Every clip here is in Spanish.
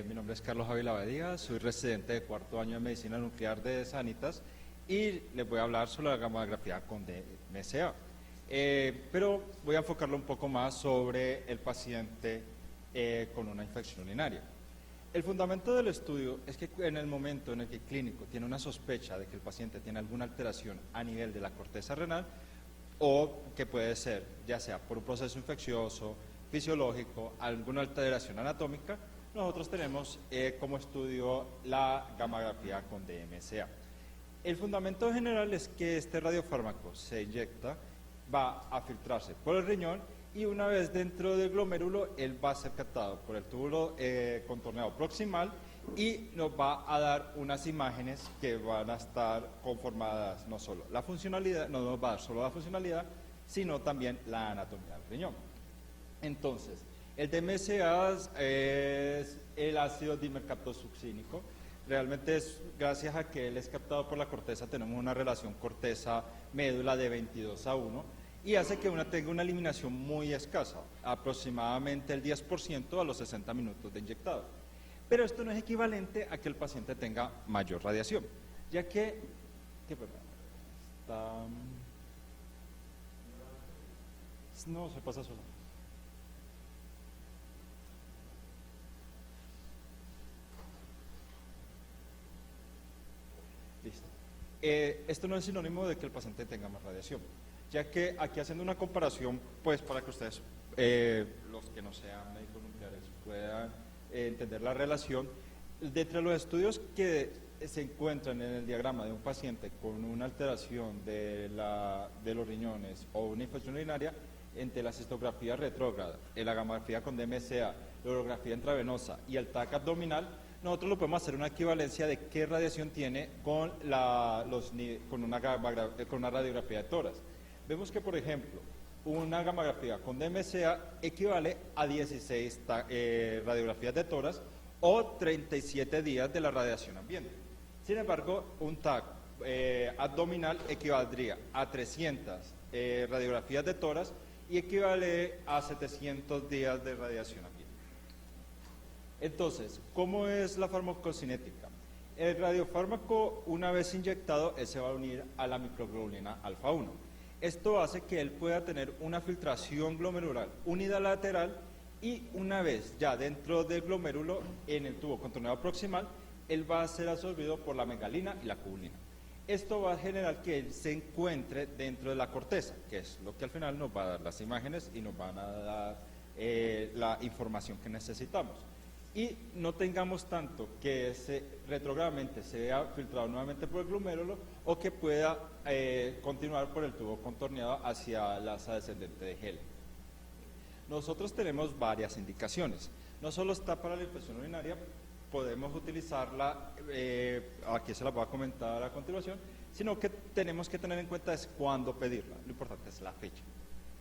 Mi nombre es Carlos Ávila Badía, soy residente de cuarto año de Medicina Nuclear de Sanitas y les voy a hablar sobre la gamografía con DMSA. Pero voy a enfocarlo un poco más sobre el paciente con una infección urinaria. El fundamento del estudio es que en el momento en el que el clínico tiene una sospecha de que el paciente tiene alguna alteración a nivel de la corteza renal, o que puede ser ya sea por un proceso infeccioso, fisiológico, alguna alteración anatómica, nosotros tenemos como estudio la gamografía con DMSA. El fundamento general es que este radiofármaco se inyecta, va a filtrarse por el riñón y una vez dentro del glomérulo, él va a ser captado por el túbulo contorneado proximal y nos va a dar unas imágenes que van a estar conformadas no solo la funcionalidad, no nos va a dar solo la funcionalidad, sino también la anatomía del riñón. Entonces, el DMSA es el ácido dimercaptosuccínico. Realmente es gracias a que él es captado por la corteza, tenemos una relación corteza-médula de 22:1 y hace que tenga una eliminación muy escasa, aproximadamente el 10% a los 60 minutos de inyectado. Pero esto no es equivalente a que el paciente tenga mayor radiación, ya que no, se pasa solo. Listo. Esto no es sinónimo de que el paciente tenga más radiación, ya que aquí haciendo una comparación, pues para que ustedes, los que no sean médicos nucleares, puedan entender la relación, de entre los estudios que se encuentran en el diagrama de un paciente con una alteración de los riñones o una infección urinaria, entre la cistografía retrógrada, la gamografía con DMSA, la urografía intravenosa y el TAC abdominal, nosotros lo podemos hacer una equivalencia de qué radiación tiene con una radiografía de tórax. Vemos que, por ejemplo, una gamografía con DMSA equivale a 16 radiografías de tórax o 37 días de la radiación ambiente. Sin embargo, un TAC abdominal equivaldría a 300 radiografías de tórax y equivale a 700 días de radiación ambiente. Entonces, ¿cómo es la farmacocinética? El radiofármaco, una vez inyectado, él se va a unir a la microglobulina alfa 1. Esto hace que él pueda tener una filtración glomerular unilateral y una vez ya dentro del glomérulo, en el tubo contorneado proximal, él va a ser absorbido por la megalina y la cubulina. Esto va a generar que él se encuentre dentro de la corteza, que es lo que al final nos va a dar las imágenes y nos van a dar la información que necesitamos. Y no tengamos tanto que retrogradamente se vea filtrado nuevamente por el glomérulo o que pueda continuar por el tubo contorneado hacia la asa descendente de Helen. Nosotros tenemos varias indicaciones. No solo está para la infección urinaria, podemos utilizarla, aquí se la voy a comentar a continuación, sino que tenemos que tener en cuenta es cuándo pedirla. Lo importante es la fecha.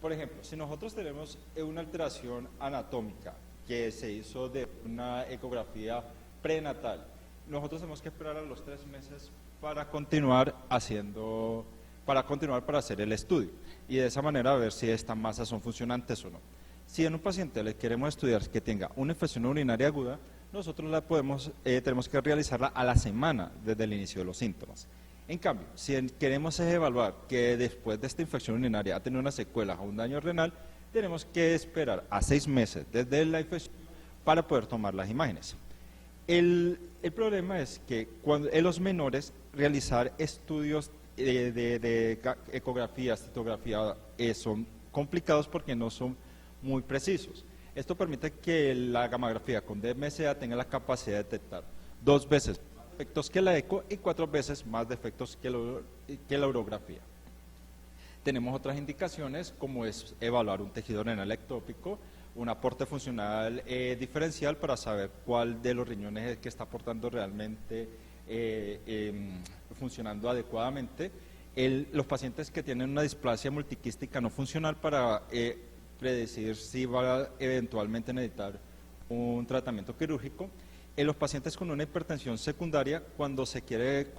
Por ejemplo, si nosotros tenemos una alteración anatómica que se hizo de una ecografía prenatal, nosotros tenemos que esperar a los 3 meses para continuar para hacer el estudio y de esa manera ver si estas masas son funcionantes o no. Si en un paciente le queremos estudiar que tenga una infección urinaria aguda, nosotros tenemos que realizarla a la semana desde el inicio de los síntomas. En cambio, si queremos evaluar que después de esta infección urinaria ha tenido una secuela o un daño renal, tenemos que esperar a 6 meses desde la infección para poder tomar las imágenes. El problema es que en los menores realizar estudios de ecografía, citografía son complicados porque no son muy precisos. Esto permite que la gamografía con DMSA tenga la capacidad de detectar 2 veces más defectos que la eco y 4 veces más defectos que la urografía. Tenemos otras indicaciones como es evaluar un tejido renal ectópico, un aporte funcional diferencial para saber cuál de los riñones es el que está aportando realmente funcionando adecuadamente. Los pacientes que tienen una displasia multiquística no funcional para predecir si va a eventualmente necesitar un tratamiento quirúrgico. En los pacientes con una hipertensión secundaria, cuando se quiere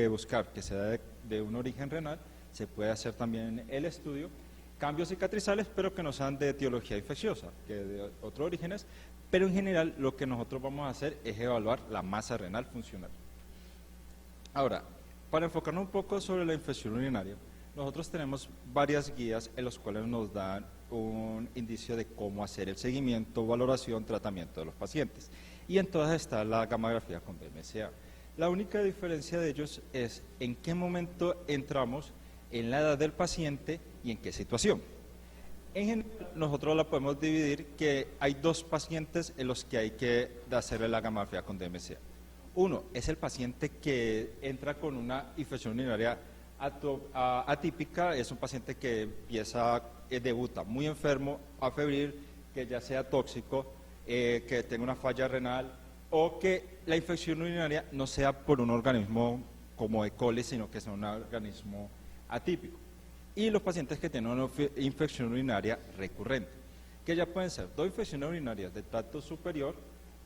buscar que sea de un origen renal, se puede hacer también el estudio. cambios cicatrizales, pero que no sean de etiología infecciosa, que de otros orígenes, pero en general lo que nosotros vamos a hacer es evaluar la masa renal funcional. Ahora, para enfocarnos un poco sobre la infección urinaria, nosotros tenemos varias guías en las cuales nos dan un indicio de cómo hacer el seguimiento, valoración, tratamiento de los pacientes. Y en todas está la gamografía con DMSA. La única diferencia de ellos es en qué momento entramos en la edad del paciente y en qué situación. En general, nosotros la podemos dividir que hay dos pacientes en los que hay que hacerle la gamografía con DMSA. Uno es el paciente que entra con una infección urinaria atípica, es un paciente que empieza, debuta muy enfermo, afebril, que ya sea tóxico, que tenga una falla renal o que la infección urinaria no sea por un organismo como E. coli, sino que sea un organismo atípico. Y los pacientes que tienen una infección urinaria recurrente, que ya pueden ser dos infecciones urinarias del tracto superior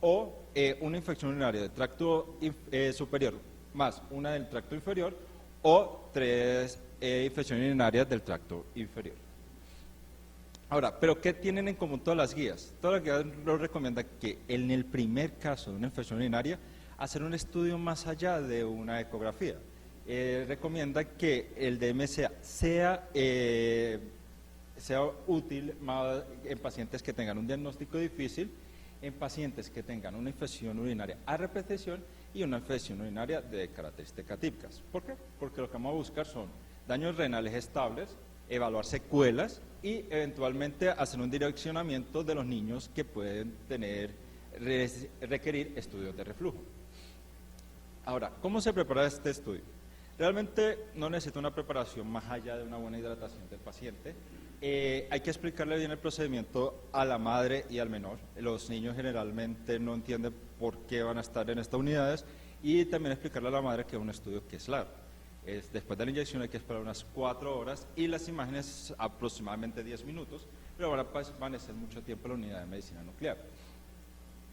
o una infección urinaria del tracto superior más una del tracto inferior o tres infecciones urinarias del tracto inferior. Ahora, ¿pero qué tienen en común todas las guías? Todas las guías nos recomiendan que en el primer caso de una infección urinaria, hacer un estudio más allá de una ecografía. Recomienda que el DMSA sea útil más en pacientes que tengan un diagnóstico difícil, en pacientes que tengan una infección urinaria a repetición y una infección urinaria de características típicas. ¿Por qué? Porque lo que vamos a buscar son daños renales estables, evaluar secuelas y eventualmente hacer un direccionamiento de los niños que pueden requerir estudios de reflujo. Ahora, ¿cómo se prepara este estudio? Realmente no necesita una preparación más allá de una buena hidratación del paciente. Hay que explicarle bien el procedimiento a la madre y al menor. Los niños generalmente no entienden por qué van a estar en estas unidades y también explicarle a la madre que es un estudio que es largo. Después de la inyección hay que esperar unas 4 horas y las imágenes aproximadamente 10 minutos, pero van a permanecer mucho tiempo en la unidad de medicina nuclear.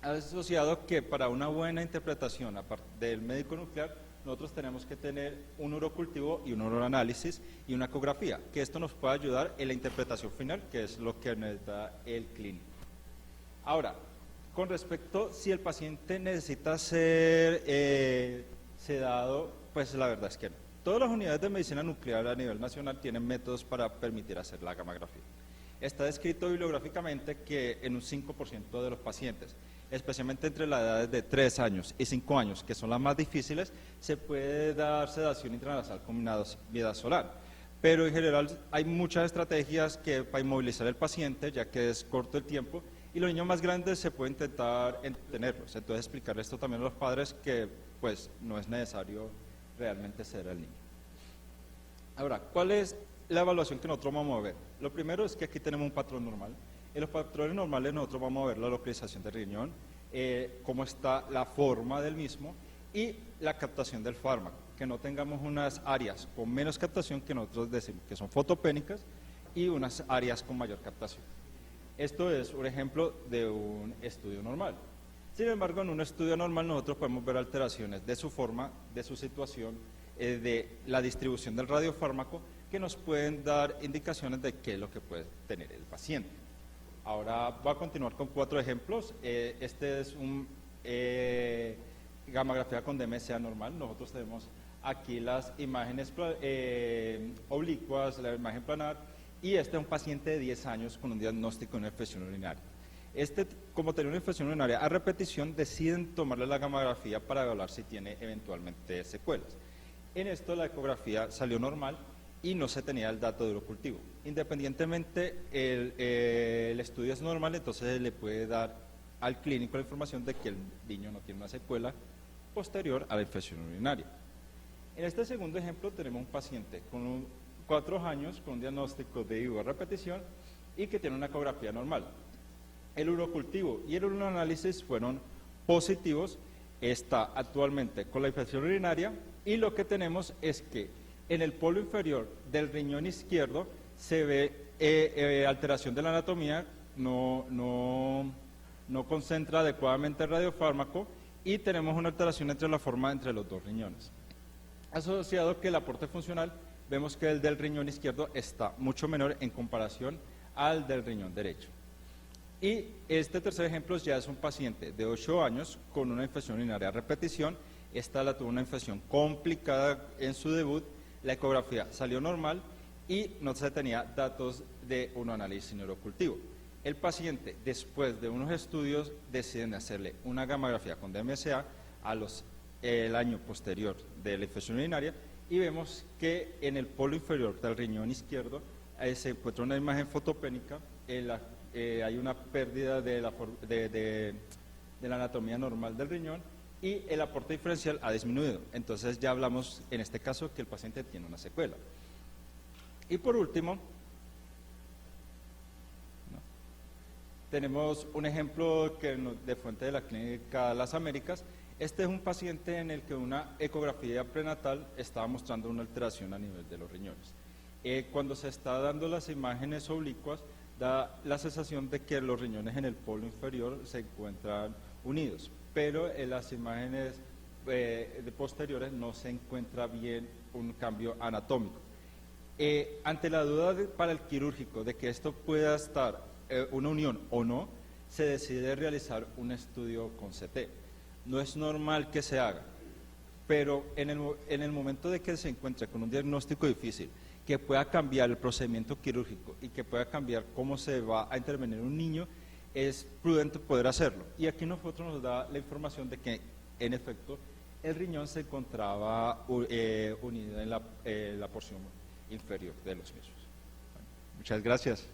Ha asociado que para una buena interpretación del médico nuclear, nosotros tenemos que tener un urocultivo y un uroanálisis y una ecografía, que esto nos puede ayudar en la interpretación final, que es lo que necesita el clínico. Ahora, con respecto si el paciente necesita ser sedado, pues la verdad es que no. Todas las unidades de medicina nuclear a nivel nacional tienen métodos para permitir hacer la gamografía. Está descrito bibliográficamente que en un 5% de los pacientes, especialmente entre las edades de 3 años y 5 años, que son las más difíciles, se puede dar sedación intranasal con midazolam. Pero en general hay muchas estrategias para inmovilizar al paciente, ya que es corto el tiempo, y los niños más grandes se puede intentar entretenerlos. Entonces explicarle esto también a los padres que pues no es necesario realmente sedar al niño. Ahora, ¿cuál es la evaluación que nosotros vamos a ver? Lo primero es que aquí tenemos un patrón normal. En los patrones normales nosotros vamos a ver la localización del riñón, cómo está la forma del mismo y la captación del fármaco, que no tengamos unas áreas con menos captación que nosotros decimos que son fotopénicas y unas áreas con mayor captación. Esto es un ejemplo de un estudio normal. Sin embargo, en un estudio normal nosotros podemos ver alteraciones de su forma, de su situación, de la distribución del radiofármaco, que nos pueden dar indicaciones de qué es lo que puede tener el paciente. Ahora voy a continuar con 4 ejemplos. Este es un gamografía con DMSA normal. Nosotros tenemos aquí las imágenes oblicuas, la imagen planar, y este es un paciente de 10 años con un diagnóstico de una infección urinaria. Como tenía una infección urinaria a repetición, deciden tomarle la gamografía para evaluar si tiene eventualmente secuelas. En esto la ecografía salió normal y no se tenía el dato de urocultivo. Independientemente el estudio es normal, entonces le puede dar al clínico la información de que el niño no tiene una secuela posterior a la infección urinaria. En este segundo ejemplo tenemos un paciente con 4 años con un diagnóstico de IVA a repetición y que tiene una ecografía normal. El urocultivo y el uroanálisis fueron positivos, está actualmente con la infección urinaria y lo que tenemos es que en el polo inferior del riñón izquierdo se ve alteración de la anatomía, no concentra adecuadamente el radiofármaco y tenemos una alteración entre la forma entre los dos riñones. Asociado que el aporte funcional vemos que el del riñón izquierdo está mucho menor en comparación al del riñón derecho. Y este tercer ejemplo ya es un paciente de 8 años con una infección urinaria a repetición. Esta la tuvo una infección complicada en su debut, la ecografía salió normal y no se tenía datos de un análisis neurocultivo. El paciente, después de unos estudios, deciden hacerle una gamografía con DMSA el año posterior de la infección urinaria y vemos que en el polo inferior del riñón izquierdo se encuentra una imagen fotopénica, hay una pérdida de la anatomía normal del riñón y el aporte diferencial ha disminuido. Entonces ya hablamos en este caso que el paciente tiene una secuela. Y por último, tenemos un ejemplo de fuente de la Clínica Las Américas. Este es un paciente en el que una ecografía prenatal estaba mostrando una alteración a nivel de los riñones. Cuando se está dando las imágenes oblicuas, da la sensación de que los riñones en el polo inferior se encuentran unidos, pero en las imágenes posteriores no se encuentra bien un cambio anatómico. Ante la duda para el quirúrgico de que esto pueda estar una unión o no, se decide realizar un estudio con CT. No es normal que se haga, pero en el momento de que se encuentre con un diagnóstico difícil, que pueda cambiar el procedimiento quirúrgico y que pueda cambiar cómo se va a intervenir un niño, es prudente poder hacerlo. Y aquí nosotros nos da la información de que, en efecto, el riñón se encontraba unido en la porción inferior de los mismos. Bueno, muchas gracias.